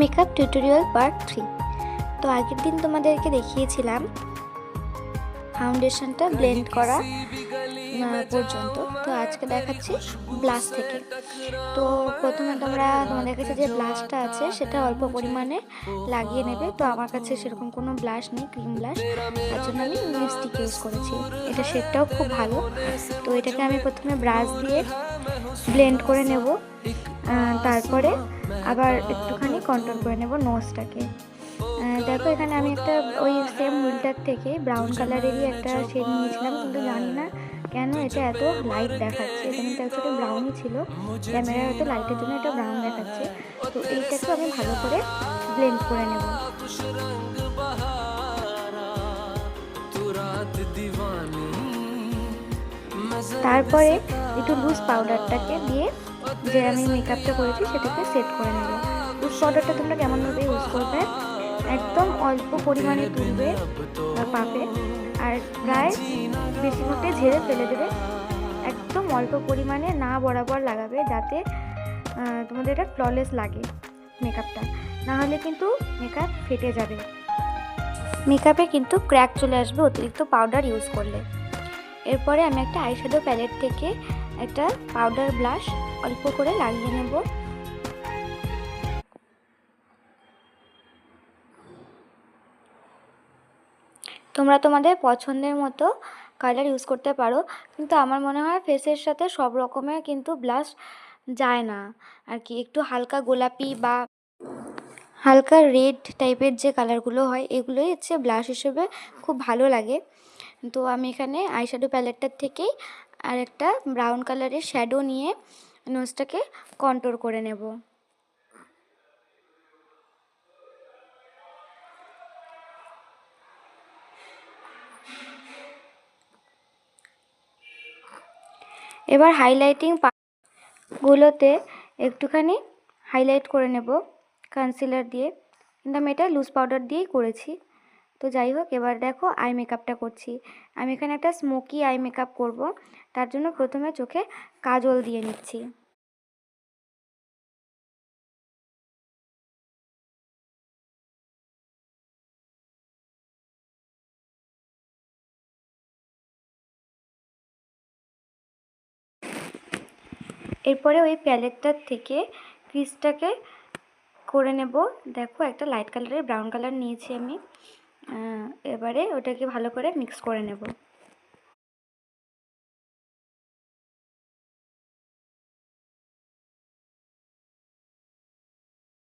Makeup tutorial part 3। তো আগের দিন তোমাদেরকে দেখিয়েছিলাম ফাউন্ডেশনটা ব্লেন্ড করা পর্যন্ত। তো আজকে দেখাচ্ছি ব্লাশ থেকে। তো প্রথমে তোমাদের কাছে যে ব্লাশটা আছে সেটা অল্প পরিমাণে লাগিয়ে নেবে। তো আমার কাছে সেরকম কোনো ব্লাশ নেই, ক্রিম ব্লাশ, তার জন্য আমি লিপস্টিক ইউজ করেছি। এটা শেডটাও খুব ভালো। তো এটাকে আমি প্রথমে ব্রাশ দিয়ে ব্লেন্ড করে নেব, তারপরে আবার একটুখানি কন্ট্রোল করে নেব নোজটাকে। দেখো এখানে আমি একটা ওই সেম হুইলটার থেকে ব্রাউন কালারেরই একটা শেড নিয়েছিলাম, কিন্তু জানি না কেন এটা এত লাইট দেখাচ্ছে। এটা কিন্তু অ্যাকচুয়ালি ব্রাউনই ছিল, ক্যামেরায় হয়তো লাইটের জন্য এটা ব্রাউন দেখাচ্ছে। তো এইটাকে আমি ভালো করে ব্লেন্ড করে নেব। তারপরে একটু লুজ পাউডারটাকে দিয়ে যে আমি মেকআপটা করেছি সেটাকে সেট করে নেব। লুজ পাউডারটা তোমরা কেমনভাবে ইউজ করবে, একদম অল্প পরিমাণে তুলবে পাপে, আর প্রায় বেশিরভাগটা ঝেড়ে ফেলে দেবে। একদম অল্প পরিমাণে না বরাবর লাগাবে, যাতে তোমাদের এটা ফ্ললেস লাগে মেকআপটা, না হলে কিন্তু মেকআপ ফেটে যাবে। মেকআপে কিন্তু ক্র্যাক চলে আসবে অতিরিক্ত পাউডার ইউজ করলে। এরপরে আমি একটা আইশ্যাডো প্যালেট থেকে একটা পাউডার ব্লাশ অল্প করে লাগিয়ে নেব। তোমরা তোমাদের পছন্দের মতো কালার ইউজ করতে পারো, কিন্তু আমার মনে হয় ফেসের সাথে সব রকমের কিন্তু ব্লাশ যায় না আর কি। একটু হালকা গোলাপি বা হালকা রেড টাইপের যে কালারগুলো হয় এগুলোই হচ্ছে ব্লাশ হিসেবে খুব ভালো লাগে। তো আমি এখানে আইশ্যাডো প্যালেটটার থেকেই আর একটা ব্রাউন কালারের শ্যাডো নিয়ে নোজটাকে কন্ট্রোল করে নেব। এবার হাইলাইটিং গুলোতে একটুখানি হাইলাইট করে নেব কনসিলার দিয়ে, কিন্তু আমি এটা লুজ পাউডার দিয়েই করেছি। তো যাই হোক, এবার দেখো আই মেকআপটা করছি। আমি এখানে একটা স্মোকি আই মেকআপ করব, তার জন্য প্রথমে চোখে কাজল দিয়ে নিচ্ছি। এরপরে ওই প্যালেটটার থেকে ক্রিজটাকে করে নেব। দেখো একটা লাইট কালারের ব্রাউন কালার নিয়েছি আমি। এবারে ওটাকে ভালো করে মিক্স করে নেব।